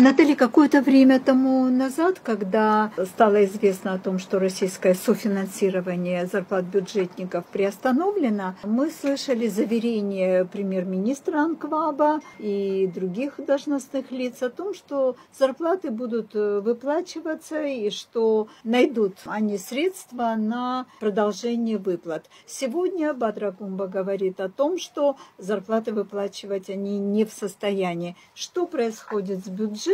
Наталья, какое-то время тому назад, когда стало известно о том, что российское софинансирование зарплат бюджетников приостановлено, мы слышали заверение премьер-министра Анкваба и других должностных лиц о том, что зарплаты будут выплачиваться и что найдут они средства на продолжение выплат. Сегодня Бадра Гумба говорит о том, что зарплаты выплачивать они не в состоянии. Что происходит с бюджетом?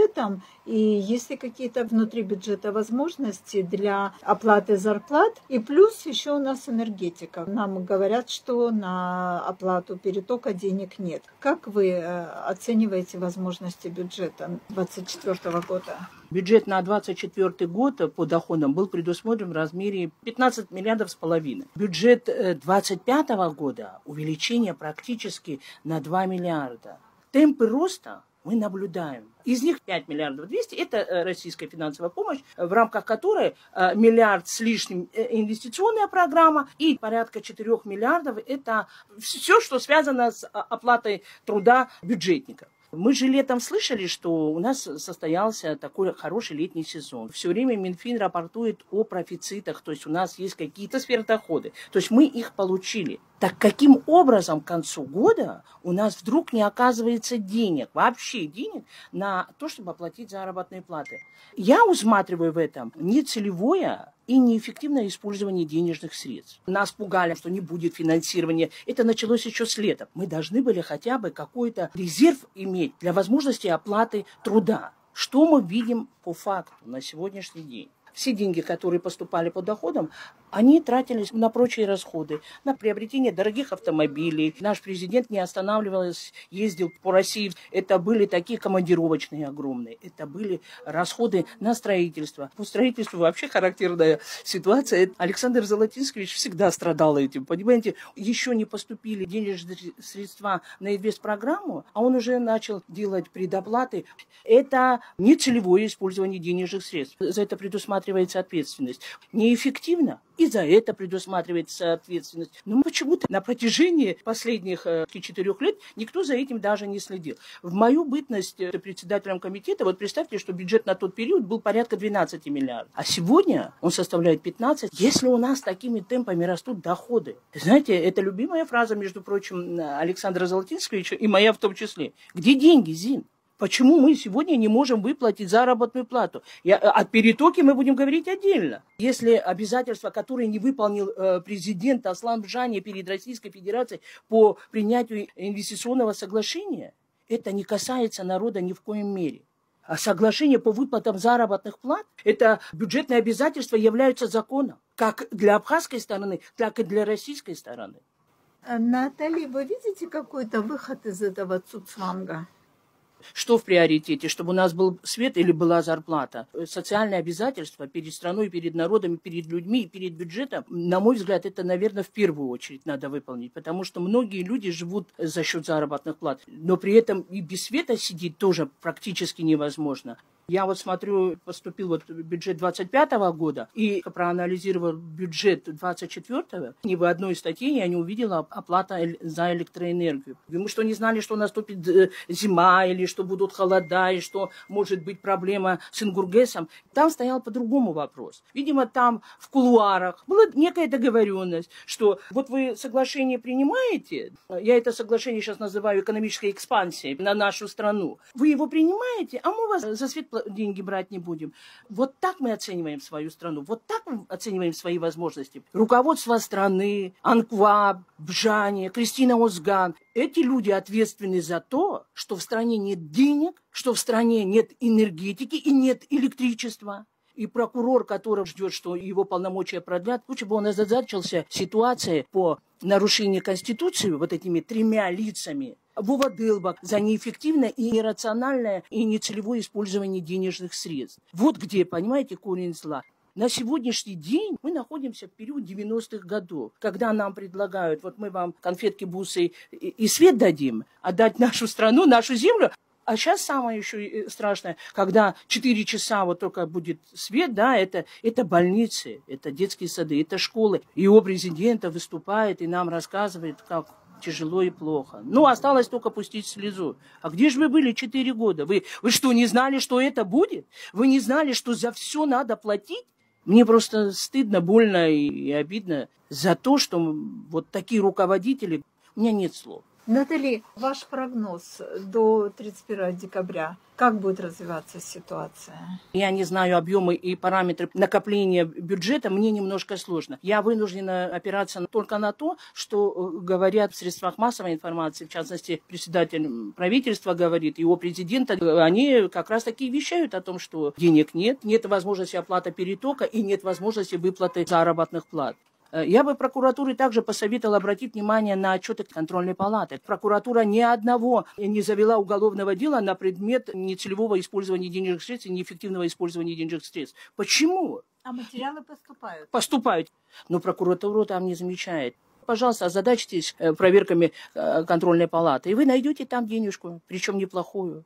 И есть ли какие-то внутри бюджета возможности для оплаты зарплат? И плюс еще у нас энергетика. Нам говорят, что на оплату перетока денег нет. Как вы оцениваете возможности бюджета 2024 года? Бюджет на 2024 год по доходам был предусмотрен в размере 15 миллиардов с половиной. Бюджет 2025 года увеличение практически на 2 миллиарда. Темпы роста мы наблюдаем. Из них 5 миллиардов 200 – это российская финансовая помощь, в рамках которой миллиард с лишним инвестиционная программа и порядка 4 миллиардов – это все, что связано с оплатой труда бюджетников. Мы же летом слышали, что у нас состоялся такой хороший летний сезон. Все время Минфин рапортует о профицитах, то есть у нас есть какие-то сверхдоходы. То есть мы их получили. Так каким образом к концу года у нас вдруг не оказывается денег, вообще денег на то, чтобы оплатить заработные платы? Я усматриваю в этом нецелевое и неэффективное использование денежных средств. Нас пугали, что не будет финансирования. Это началось еще с лета. Мы должны были хотя бы какой-то резерв иметь для возможности оплаты труда. Что мы видим по факту на сегодняшний день? Все деньги, которые поступали по доходам, они тратились на прочие расходы, на приобретение дорогих автомобилей. Наш президент не останавливался, ездил по России. Это были такие командировочные огромные. Это были расходы на строительство. По строительству вообще характерная ситуация. Александр Золотинскевич всегда страдал этим. Понимаете, еще не поступили денежные средства на инвестпрограмму, а он уже начал делать предоплаты. Это нецелевое использование денежных средств. За это предусматривается ответственность. Неэффективно. И за это предусматривается ответственность. Но почему-то на протяжении последних 4 лет никто за этим даже не следил. В мою бытность председателем комитета, вот представьте, что бюджет на тот период был порядка 12 миллиардов. А сегодня он составляет 15. Если у нас такими темпами растут доходы. Знаете, это любимая фраза, между прочим, Александра Золотинского и моя в том числе. Где деньги, Зин? Почему мы сегодня не можем выплатить заработную плату? О перетоке мы будем говорить отдельно. Если обязательства, которые не выполнил президент Аслан Бжани перед Российской Федерацией по принятию инвестиционного соглашения, это не касается народа ни в коем мере. А соглашение по выплатам заработных плат, это бюджетные обязательства являются законом, как для абхазской стороны, так и для российской стороны. Наталья, вы видите какой-то выход из этого цуцванга? Что в приоритете? Чтобы у нас был свет или была зарплата? Социальные обязательства перед страной, перед народом, перед людьми и перед бюджетом, на мой взгляд, это, наверное, в первую очередь надо выполнить, потому что многие люди живут за счет заработных плат, но при этом и без света сидеть тоже практически невозможно. Я вот смотрю, поступил вот бюджет 2025 года и проанализировал бюджет 2024. Ни в одной статье я не увидела оплата за электроэнергию. Мы что, не знали, что наступит зима или что будут холода, и что может быть проблема с Ингургесом? Там стоял по-другому вопрос. Видимо, там в кулуарах была некая договоренность, что вот вы соглашение принимаете, я это соглашение сейчас называю экономической экспансией на нашу страну, вы его принимаете, а мы вас за свет деньги брать не будем. Вот так мы оцениваем свою страну, вот так мы оцениваем свои возможности. Руководство страны, Анкваб, Бжани, Кристина Озган. Эти люди ответственны за то, что в стране нет денег, что в стране нет энергетики и нет электричества. И прокурор, который ждет, что его полномочия продлят, лучше бы он озадачился ситуацией по нарушению Конституции вот этими 3 лицами. Вова Дылбак за неэффективное и нерациональное и нецелевое использование денежных средств. Вот где, понимаете, корень зла. На сегодняшний день мы находимся в период 90-х годов, когда нам предлагают, вот мы вам конфетки, бусы и свет дадим, отдать нашу страну, нашу землю. А сейчас самое еще страшное, когда 4 часа вот только будет свет, да, это больницы, это детские сады, это школы. И его президента выступает и нам рассказывает, как тяжело и плохо. Ну, осталось только пустить слезу. А где же вы были 4 года? Вы что, не знали, что это будет? Вы не знали, что за все надо платить? Мне просто стыдно, больно и обидно за то, что вот такие руководители, у меня нет слов. Натали, ваш прогноз до 31 декабря, как будет развиваться ситуация? Я не знаю объемы и параметры накопления бюджета, мне немножко сложно. Я вынуждена опираться только на то, что говорят в средствах массовой информации, в частности, председатель правительства говорит, его президент, они как раз таки вещают о том, что денег нет возможности оплаты перетока и нет возможности выплаты заработных плат. Я бы прокуратуре также посоветовала обратить внимание на отчеты контрольной палаты. Прокуратура ни одного не завела уголовного дела на предмет нецелевого использования денежных средств и неэффективного использования денежных средств. Почему? А материалы поступают? Поступают. Но прокуратура там не замечает. Пожалуйста, озадачьтесь проверками контрольной палаты, и вы найдете там денежку, причем неплохую.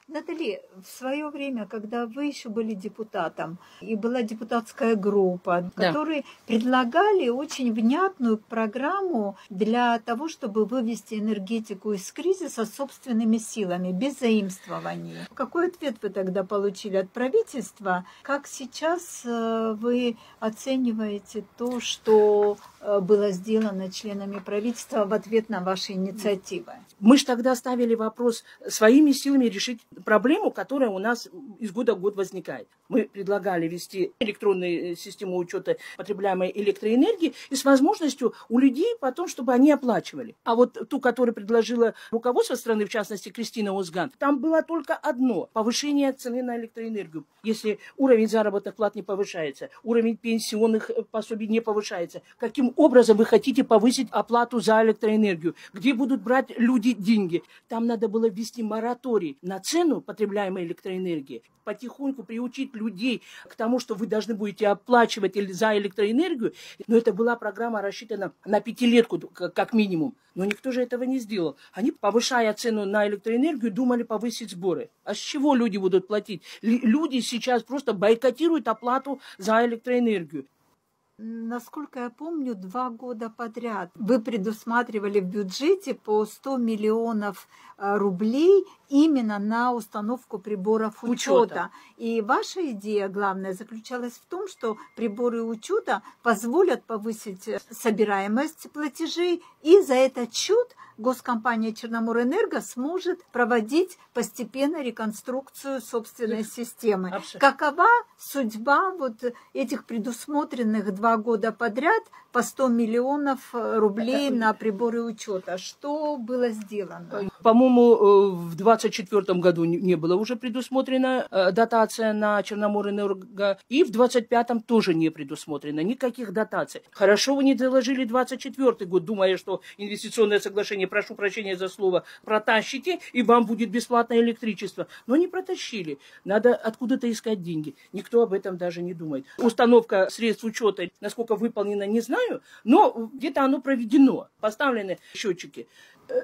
Натали, в свое время, когда вы еще были депутатом, и была депутатская группа, которые предлагали очень внятную программу для того, чтобы вывести энергетику из кризиса собственными силами, без заимствований. Какой ответ вы тогда получили от правительства? Как сейчас вы оцениваете то, что было сделано членами правительства в ответ на ваши инициативы? Мы же тогда ставили вопрос своими силами решить проблему, которая у нас из года в год возникает. Мы предлагали ввести электронную систему учета потребляемой электроэнергии и с возможностью у людей потом, чтобы они оплачивали. А вот ту, которую предложила руководство страны, в частности Кристина Узган, там было только одно – повышение цены на электроэнергию. Если уровень заработных плат не повышается, уровень пенсионных пособий не повышается, каким образом вы хотите повысить оплату за электроэнергию? Где будут брать люди деньги? Там надо было ввести мораторий на цену потребляемой электроэнергии, потихоньку приучить людей к тому, что вы должны будете оплачивать за электроэнергию. Но это была программа рассчитана на 5-летку как минимум. Но никто же этого не сделал. Они, повышая цену на электроэнергию, думали повысить сборы. А с чего люди будут платить? Люди сейчас просто бойкотируют оплату за электроэнергию. Насколько я помню, 2 года подряд вы предусматривали в бюджете по 100 миллионов рублей именно на установку приборов учета. И ваша идея главная заключалась в том, что приборы учета позволят повысить собираемость платежей, и за этот счет госкомпания Черноморэнерго сможет проводить постепенно реконструкцию собственной системы. Какова судьба вот этих предусмотренных 2 года подряд по 100 миллионов рублей на приборы учета? Что было сделано? По-моему, в 2024 году не было уже предусмотрена дотация на Черноморэнерго, и в 2025 тоже не предусмотрено никаких дотаций. Хорошо, вы не доложили 2024 год, думая, что инвестиционное соглашение, прошу прощения за слово, протащите, и вам будет бесплатное электричество. Но не протащили. Надо откуда-то искать деньги. Никто об этом даже не думает. Установка средств учета, насколько выполнена, не знаю, но где-то оно проведено. Поставлены счетчики.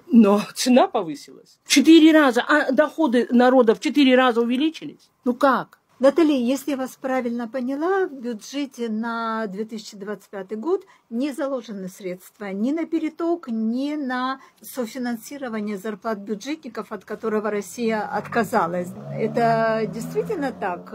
Но цена повысилась. 4 раза. А доходы народа в 4 раза увеличились. Ну как? Натали, если я вас правильно поняла, в бюджете на 2025 год не заложены средства ни на переток, ни на софинансирование зарплат бюджетников, от которого Россия отказалась. Это действительно так?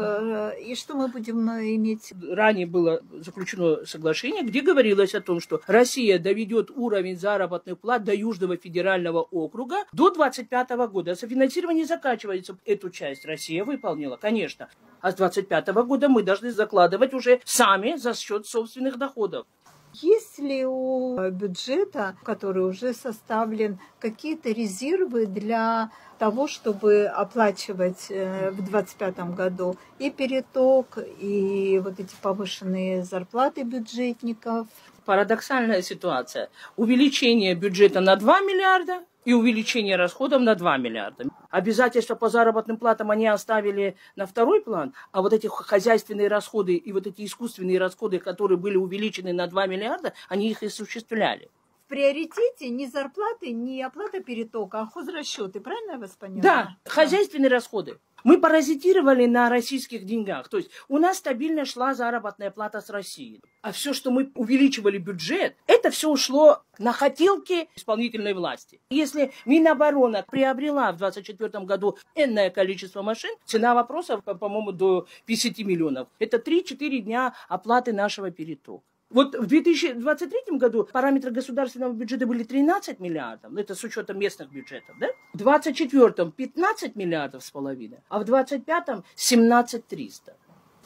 И что мы будем иметь? Ранее было заключено соглашение, где говорилось о том, что Россия доведет уровень заработных плат до Южного федерального округа до 2025 года. Софинансирование заканчивается. Эту часть Россия выполнила, конечно. А с 2025 года мы должны закладывать уже сами за счет собственных доходов. Есть ли у бюджета, который уже составлен, какие-то резервы для того, чтобы оплачивать в 2025 году и переток, и вот эти повышенные зарплаты бюджетников? Парадоксальная ситуация. Увеличение бюджета на 2 миллиарда и увеличение расходов на 2 миллиарда. Обязательства по заработным платам они оставили на второй план, а вот эти хозяйственные расходы и вот эти искусственные расходы, которые были увеличены на 2 миллиарда, они их и осуществляли. В приоритете не зарплаты, не оплата перетока, а хозрасчеты. Правильно я вас поняла? Да, хозяйственные расходы. Мы паразитировали на российских деньгах. То есть у нас стабильно шла заработная плата с Россией. А все, что мы увеличивали бюджет, это все ушло на хотелки исполнительной власти. Если Минобороны приобрела в 2024 году энное количество машин, цена вопроса, по-моему, до 50 миллионов. Это 3-4 дня оплаты нашего перетока. Вот в 2023 году параметры государственного бюджета были 13 миллиардов, это с учетом местных бюджетов, да? В 2024 15 миллиардов с половиной, а в 2025 17 300.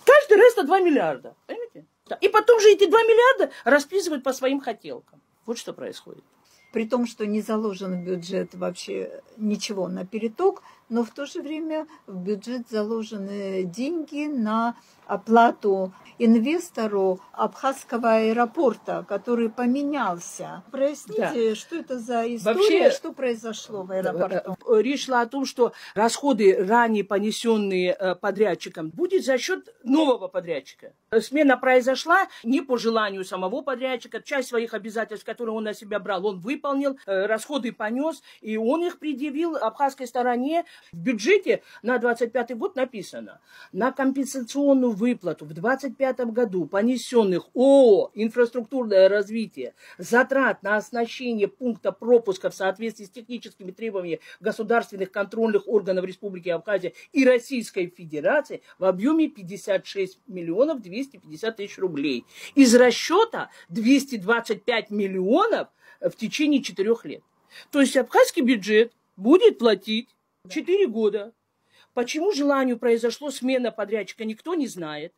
Каждый раз на 2 миллиарда, понимаете? И потом же эти 2 миллиарда расписывают по своим хотелкам. Вот что происходит. При том, что не заложен в бюджет вообще ничего на переток, но в то же время в бюджет заложены деньги на оплату инвестору Абхазского аэропорта, который поменялся. Проясните, что это за история, вообще, что произошло в аэропорту? Речь шла о том, что расходы, ранее понесенные подрядчиком, будет за счет нового подрядчика. Смена произошла не по желанию самого подрядчика. Часть своих обязательств, которые он на себя брал, он выполнил, расходы понес, и он их предъявил абхазской стороне. В бюджете на 2025 год написано: на компенсационную выплату в 2025 году понесенных ООО «Инфраструктурное развитие» затрат на оснащение пункта пропуска в соответствии с техническими требованиями государственных контрольных органов Республики Абхазия и Российской Федерации в объеме 56 миллионов 250 тысяч рублей. Из расчета 225 миллионов в течение 4 лет. То есть абхазский бюджет будет платить 4 года. Почему желанию произошла смена подрядчика, никто не знает.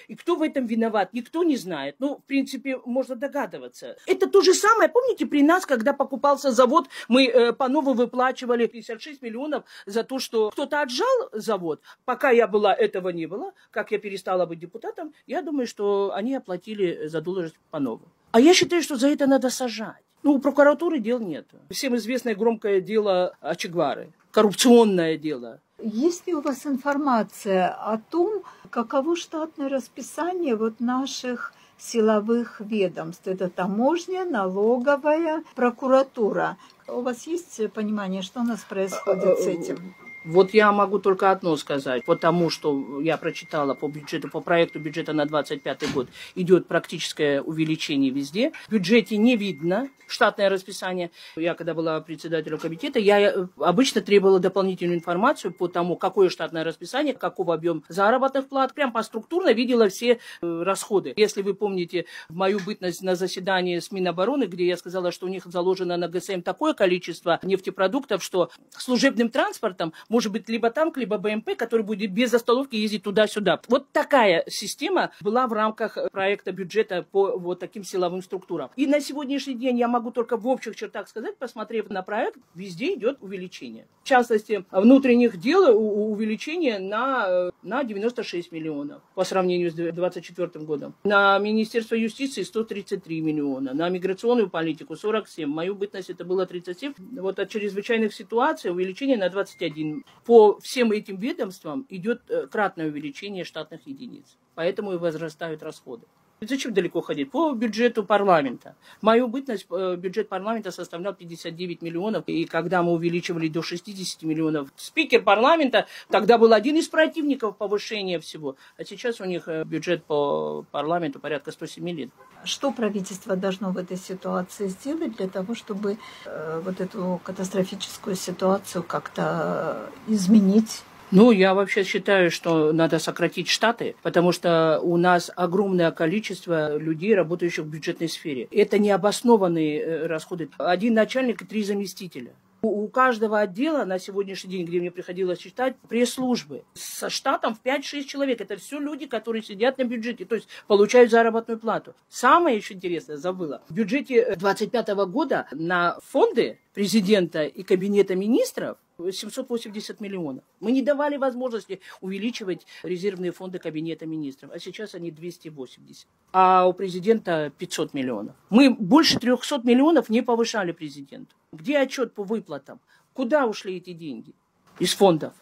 И кто в этом виноват, никто не знает. Ну, в принципе, можно догадываться. Это то же самое, помните, при нас, когда покупался завод, мы по-новому выплачивали 56 миллионов за то, что кто-то отжал завод. Пока я была, этого не было. Как я перестала быть депутатом, я думаю, что они оплатили задолженность по-новому. А я считаю, что за это надо сажать. Ну, у прокуратуры дел нет. Всем известное громкое дело Че Гевары. Коррупционное дело. Есть ли у вас информация о том, каково штатное расписание вот наших силовых ведомств? Это таможня, налоговая, прокуратура. У вас есть понимание, что у нас происходит с этим? Вот я могу только одно сказать. Потому что я прочитала по бюджету, по проекту бюджета на 2025 год идет практическое увеличение везде. В бюджете не видно штатное расписание. Я, когда была председателем комитета, я обычно требовала дополнительную информацию по тому, какое штатное расписание, какого объема заработных плат. Прям поструктурно видела все расходы. Если вы помните мою бытность на заседании с Минобороны, где я сказала, что у них заложено на ГСМ такое количество нефтепродуктов, что служебным транспортом может быть либо танк, либо БМП, который будет без остановки ездить туда-сюда. Вот такая система была в рамках проекта бюджета по вот таким силовым структурам. И на сегодняшний день я могу только в общих чертах сказать, посмотрев на проект, везде идет увеличение. В частности, внутренних дел увеличение на 96 миллионов по сравнению с 2024 годом. На Министерство юстиции 133 миллиона. На миграционную политику 47. В мою бытность это было 37. Вот от чрезвычайных ситуаций увеличение на 21. По всем этим ведомствам идет кратное увеличение штатных единиц. Поэтому и возрастают расходы. Зачем далеко ходить? По бюджету парламента. Мою бытность бюджет парламента составлял 59 миллионов. И когда мы увеличивали до 60 миллионов, спикер парламента тогда был один из противников повышения всего. А сейчас у них бюджет по парламенту порядка 107 лет. Что правительство должно в этой ситуации сделать для того, чтобы вот эту катастрофическую ситуацию как-то изменить? Ну, я вообще считаю, что надо сократить штаты, потому что у нас огромное количество людей, работающих в бюджетной сфере. Это необоснованные расходы. Один начальник и 3 заместителя. У каждого отдела на сегодняшний день, где мне приходилось читать, пресс-службы со штатом в 5-6 человек. Это все люди, которые сидят на бюджете, то есть получают заработную плату. Самое еще интересное, забыла. В бюджете 2025 года на фонды президента и кабинета министров 780 миллионов. Мы не давали возможности увеличивать резервные фонды кабинета министров, а сейчас они 280. А у президента 500 миллионов. Мы больше 300 миллионов не повышали президенту. Где отчет по выплатам? Куда ушли эти деньги из фондов?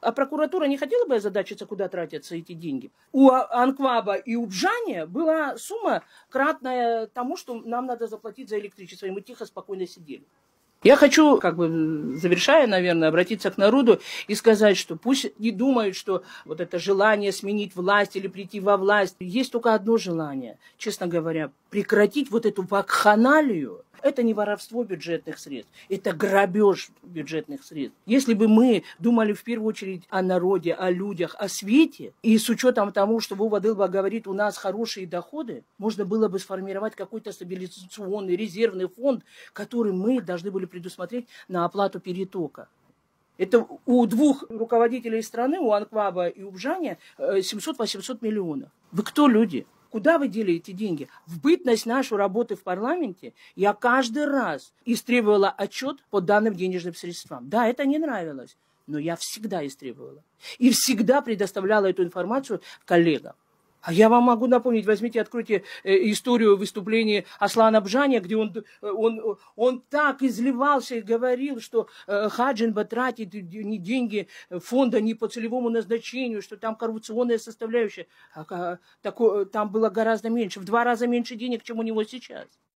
А прокуратура не хотела бы озадачиться, куда тратятся эти деньги? У Анкваба и у Бжани была сумма кратная тому, что нам надо заплатить за электричество, и мы тихо, спокойно сидели. Я хочу, завершая, наверное, обратиться к народу и сказать, что пусть не думают, что вот это желание сменить власть или прийти во власть. Есть только одно желание, честно говоря, прекратить вот эту вакханалию. Это не воровство бюджетных средств, это грабеж бюджетных средств. Если бы мы думали в первую очередь о народе, о людях, о свете, и с учетом того, что Вова Дылба говорит, у нас хорошие доходы, можно было бы сформировать какой-то стабилизационный резервный фонд, который мы должны были предусмотреть на оплату перетока. Это у двух руководителей страны, у Анкваба и у Бжаня, 700-800 миллионов. Вы кто, люди? Куда вы дели эти деньги? В бытность нашу работы в парламенте я каждый раз истребовала отчет по данным денежным средствам. Да, это не нравилось, но я всегда истребовала. И всегда предоставляла эту информацию коллегам. А я вам могу напомнить, возьмите, откройте историю выступления Аслана Бжаня, где он так изливался и говорил, что Хаджинба тратит деньги фонда не по целевому назначению, что там коррупционная составляющая. Там было гораздо меньше, в 2 раза меньше денег, чем у него сейчас.